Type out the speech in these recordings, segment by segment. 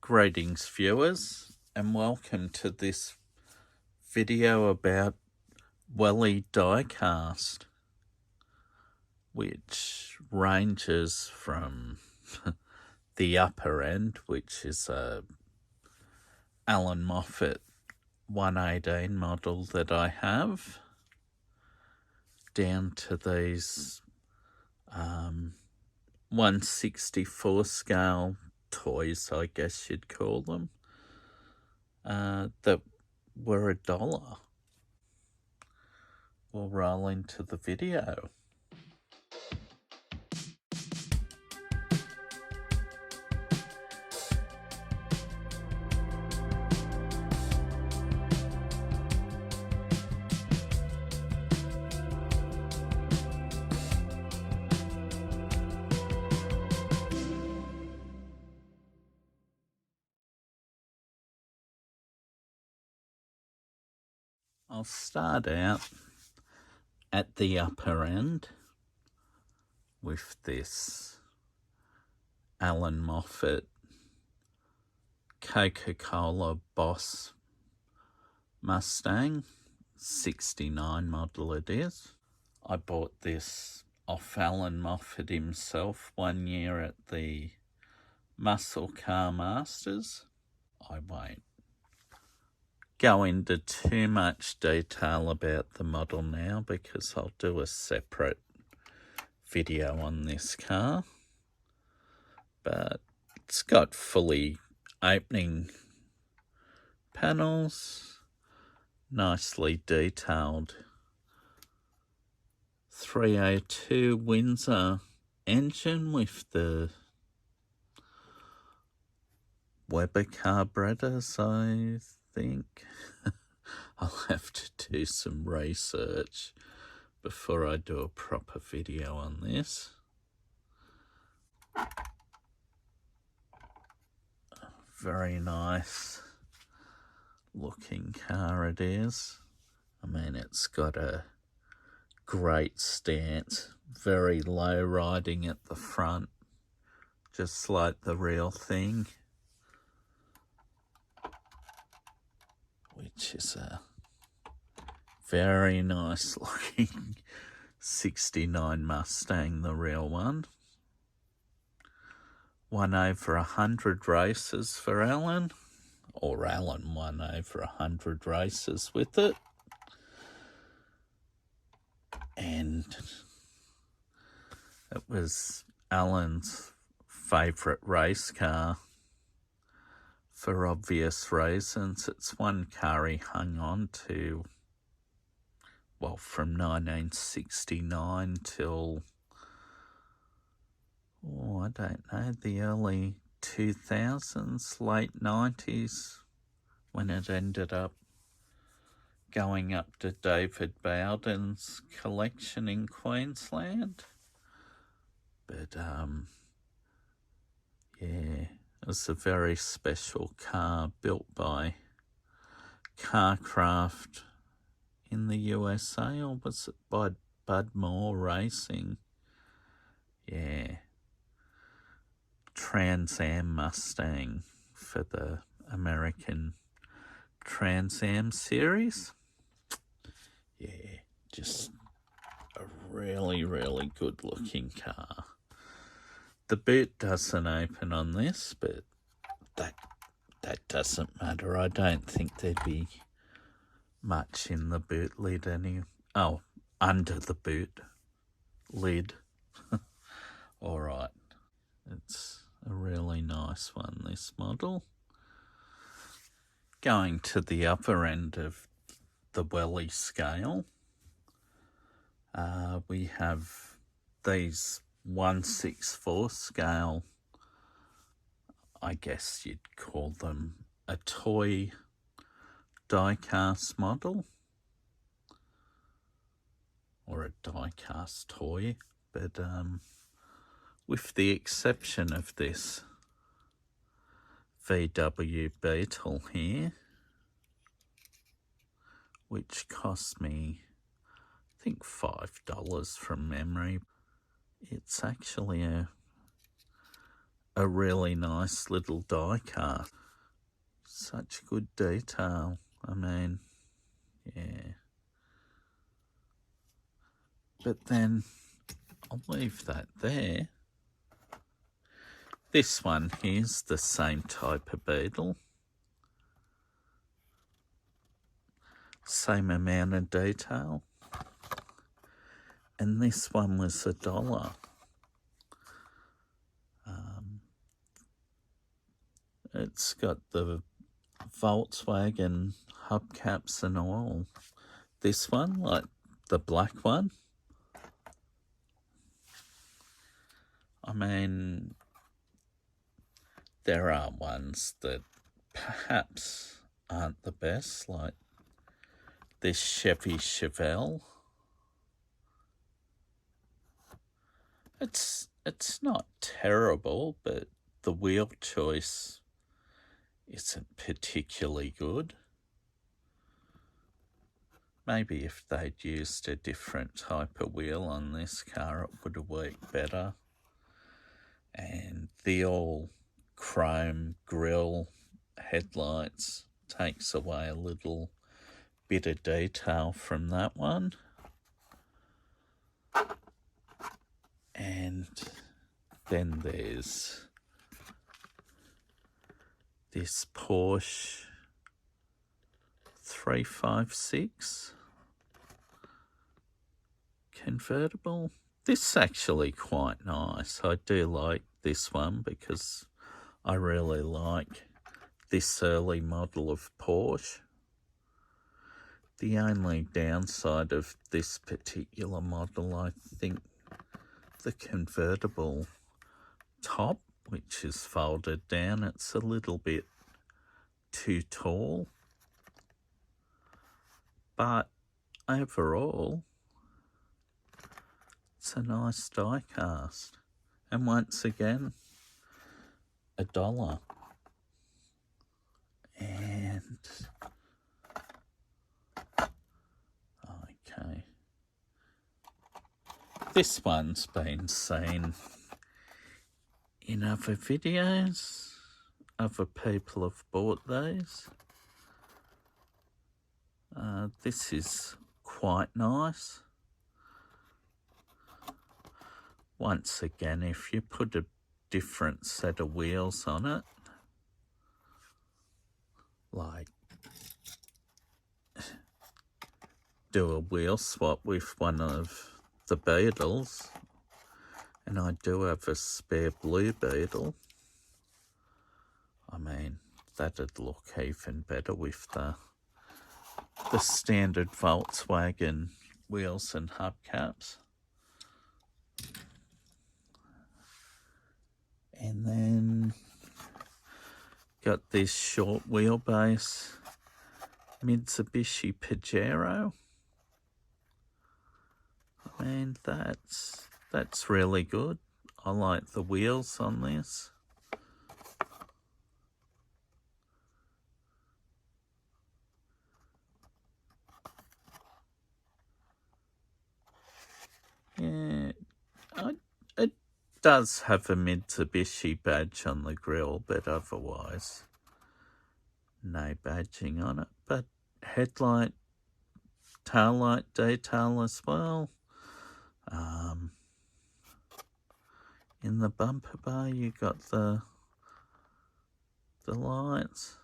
Greetings viewers, and welcome to this video about Welly Diecast, which ranges from the upper end, which is a Allen Moffat 118 model that I have, down to these 1/64 scale toys, I guess you'd call them, that were $1. We'll roll into the video. I'll start out at the upper end with this Allen Moffat Coca-Cola Boss Mustang 69 model it is. I bought this off Allen Moffat himself one year at the Muscle Car Masters. I won't go into too much detail about the model now because I'll do a separate video on this car, but it's got fully opening panels, nicely detailed 302 Windsor engine with the Weber carburetors, I think. I'll have to do some research before I do a proper video on this. Very nice looking car it is. I mean, it's got a great stance, very low riding at the front, just like the real thing, which is a very nice looking 69 Mustang, the real one. Won over 100 races for Allen, or Allen won over 100 races with it. And it was Allen's favourite race car for obvious reasons. It's one car he hung on to, well, from 1969 till, I don't know, the early 2000s, late 90s, when it ended up going up to David Bowden's collection in Queensland. But, yeah, it was a very special car built by Carcraft in the USA, or was it by Bud Moore Racing? Yeah. Trans Am Mustang for the American Trans Am series. Yeah, just a really, really good looking car. The boot doesn't open on this, but that doesn't matter. I don't think there'd be much in the boot lid under the boot lid. All right. It's a really nice one, this model. Going to the upper end of the Welly scale, we have these 1/64 scale, I guess you'd call them a toy diecast model, or a diecast toy, but with the exception of this VW Beetle here, which cost me, I think, $5 from memory. It's actually a a really nice little die cast. Such good detail. I mean, yeah. But then I'll leave that there. This one here's the same type of beetle. Same amount of detail. And this one was $1. It's got the Volkswagen hubcaps and all. This one, like the black one, I mean, there are ones that perhaps aren't the best, like this Chevy Chevelle. It's not terrible, but the wheel choice isn't particularly good. Maybe if they'd used a different type of wheel on this car, it would have worked better. And the all chrome grille headlights takes away a little bit of detail from that one. And then there's this Porsche 356 convertible. This is actually quite nice. I do like this one because I really like this early model of Porsche. The only downside of this particular model, I think, the convertible top, which is folded down, it's a little bit too tall. But overall, it's a nice die cast. And once again, $1. And okay. This one's been seen in other videos. Other people have bought these. This is quite nice. Once again, if you put a different set of wheels on it, like do a wheel swap with one of the Beetles, and I do have a spare blue Beetle, I mean, that'd look even better with the standard Volkswagen wheels and hubcaps. And then got this short wheelbase Mitsubishi Pajero. I mean, that's really good. I like the wheels on this. Yeah, it does have a Mitsubishi badge on the grille, but otherwise no badging on it. But headlight, taillight detail as well. In the bumper bar, you got the lights.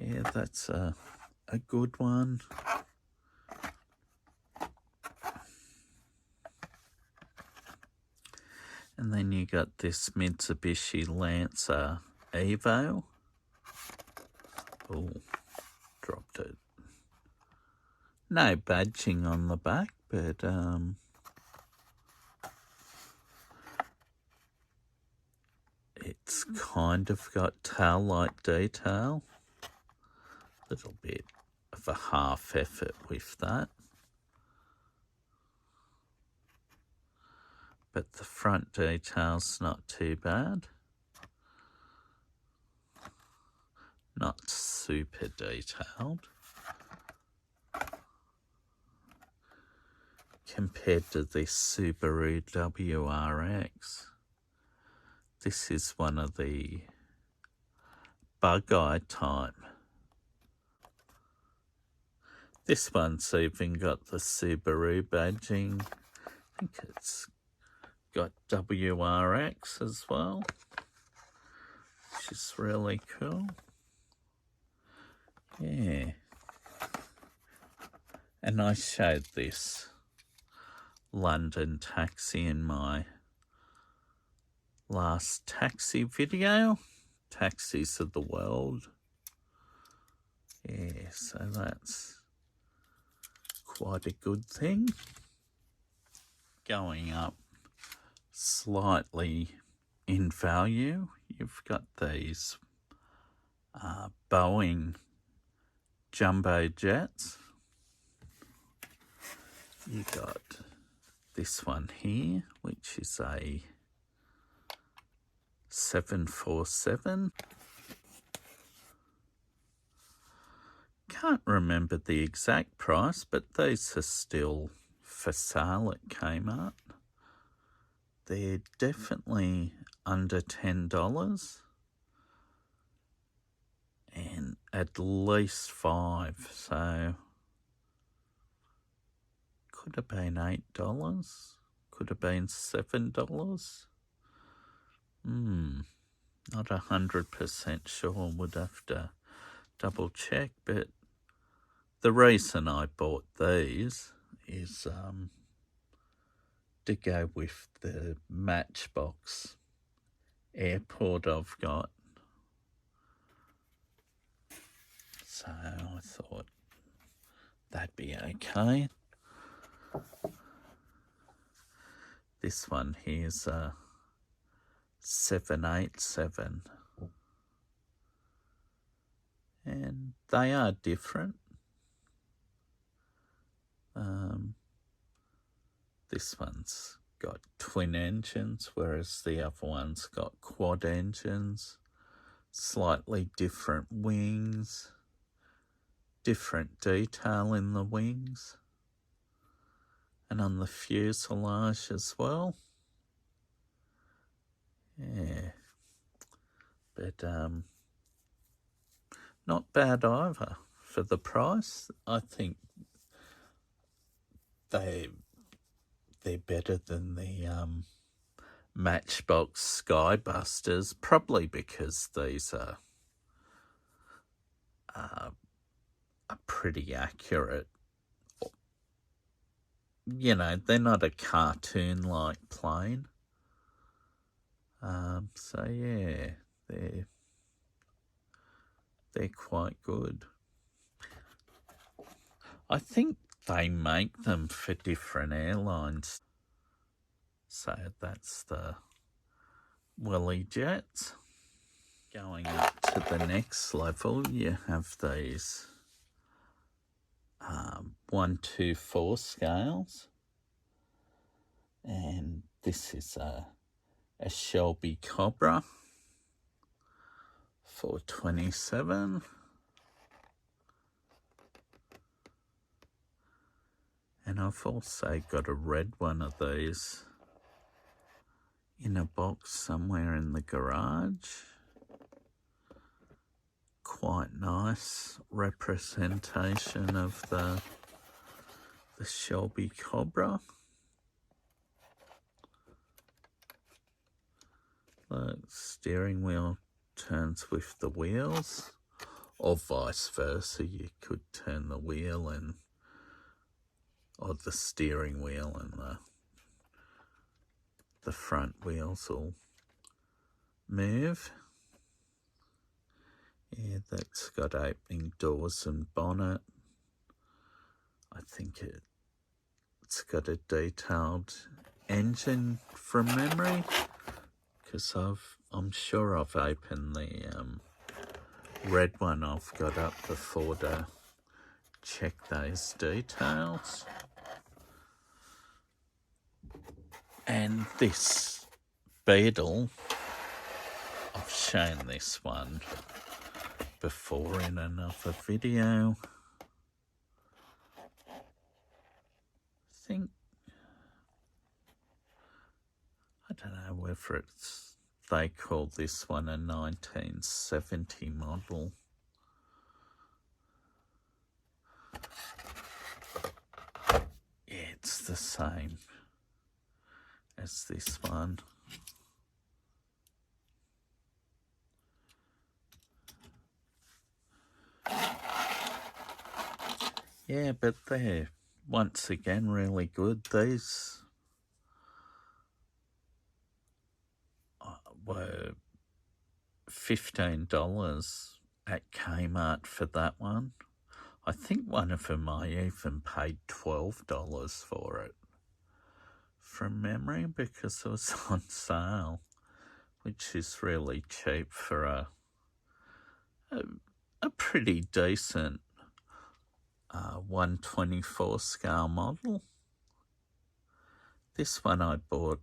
Yeah, that's a good one. And then you got this Mitsubishi Lancer Evo. Oh, dropped it. No badging on the back, but it's kind of got tail light detail. A little bit of a half effort with that. But the front detail's not too bad. Not super detailed compared to this Subaru WRX. This is one of the bug-eye type. This one's even got the Subaru badging. I think it's got WRX as well, which is really cool. Yeah. And I showed this London taxi in my last taxi video, Taxis of the World. Yeah, so that's quite a good thing. Going up slightly in value, you've got these Boeing jumbo jets. You got this one here, which is a 747. Can't remember the exact price, but these are still for sale at Kmart. They're definitely under $10 and at least $5, so could have been $8, could have been $7. Not 100% sure, would have to double check, but the reason I bought these is to go with the Matchbox airport I've got. So I thought that'd be okay. This one here's a 787. And they are different. This one's got twin engines, whereas the other one's got quad engines, slightly different wings, different detail in the wings, and on the fuselage as well. Yeah, but not bad either for the price. I think they're better than the Matchbox Skybusters, probably because these are pretty accurate. You know, they're not a cartoon-like plane. So yeah, they're quite good. I think they make them for different airlines. So that's the Welly jets. Going up to the next level, you have these 1-2-4 scales. And this is a Shelby Cobra for $27. And I've also got a red one of these in a box somewhere in the garage. Quite nice representation of the Shelby Cobra. The steering wheel turns with the wheels, or vice versa. You could turn the wheel and or the steering wheel and the front wheels will move. Yeah, that's got opening doors and bonnet. I think it's got a detailed engine from memory, because I'm sure I've opened the red one I've got up before to check those details. And this Beetle, I've shown this one before in another video. I don't know whether it's they call this one a 1970 model. Yeah, it's the same as this one. Yeah, but they're once again really good. These were $15 at Kmart for that one. I think one of them I even paid $12 for it from memory because it was on sale, which is really cheap for a pretty decent 1/24 scale model. This one I bought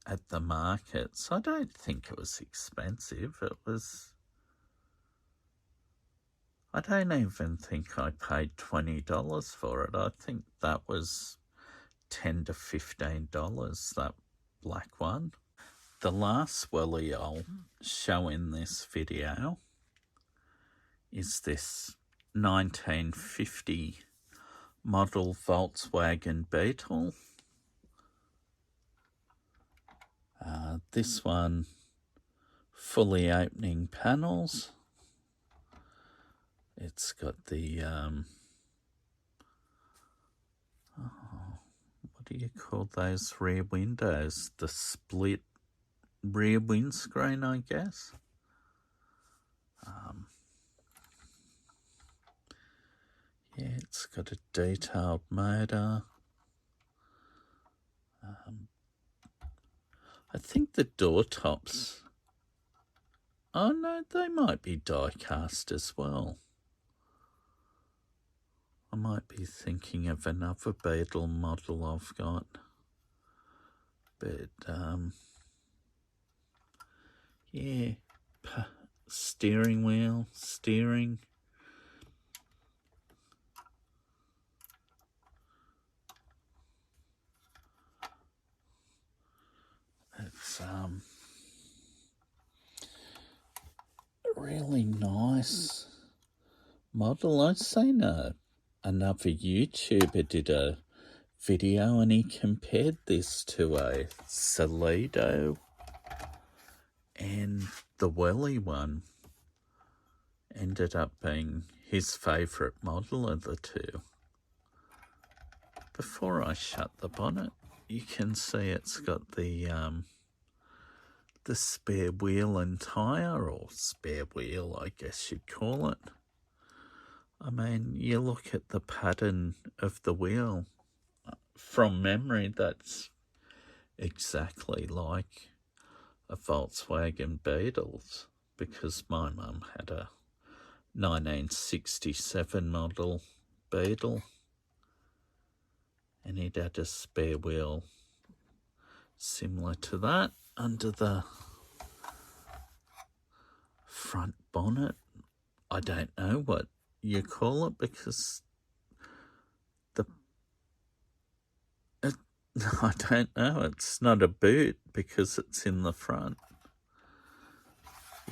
at the market, so I don't think it was expensive. I don't even think I paid $20 for it. I think that was $10 to $15, that black one. The last Welly I'll show in this video is this 1950 model Volkswagen Beetle. This one, fully opening panels. It's got the, what do you call those rear windows? The split rear windscreen, I guess. Yeah, it's got a detailed motor. I think the door tops, oh no, they might be die-cast as well. I might be thinking of another Beetle model I've got. But, yeah, steering wheel, steering. It's a really nice model. I've seen another YouTuber did a video and he compared this to a Solido, and the Welly one ended up being his favourite model of the two. Before I shut the bonnet, you can see it's got the spare wheel and tyre, or spare wheel, I guess you'd call it. I mean, you look at the pattern of the wheel. From memory, that's exactly like a Volkswagen Beetle's, because my mum had a 1967 model Beetle, and it had a spare wheel similar to that under the front bonnet. I don't know what you call it because I don't know. It's not a boot because it's in the front.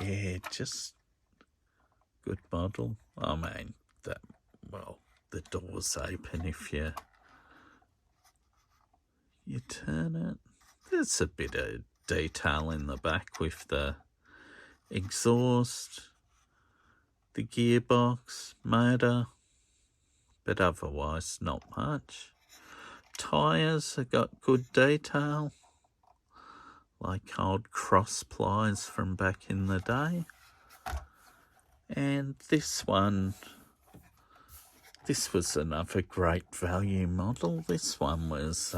Yeah, just good model. I mean, the door's open if you turn it. There's a bit of detail in the back with the exhaust, the gearbox, motor, but otherwise not much. Tyres have got good detail, like old cross plies from back in the day. And this one, this was another great value model. This one was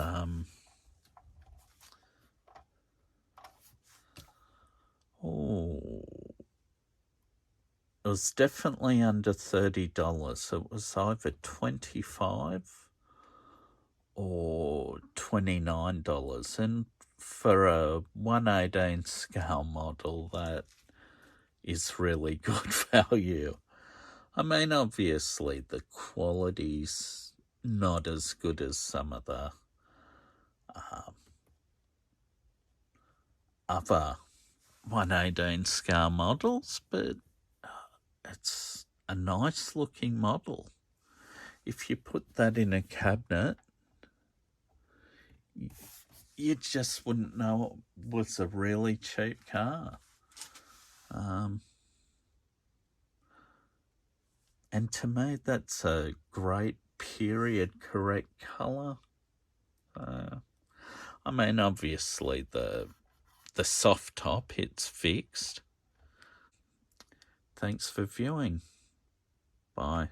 it was definitely under $30. It was either $25 or $29, and for a 1/18 scale model, that is really good value. I mean, obviously the quality's not as good as some of the other 118 scale models, but it's a nice looking model. If you put that in a cabinet, you just wouldn't know it was a really cheap car. And to me, that's a great period correct colour. I mean, obviously the soft top, it's fixed. Thanks for viewing. Bye.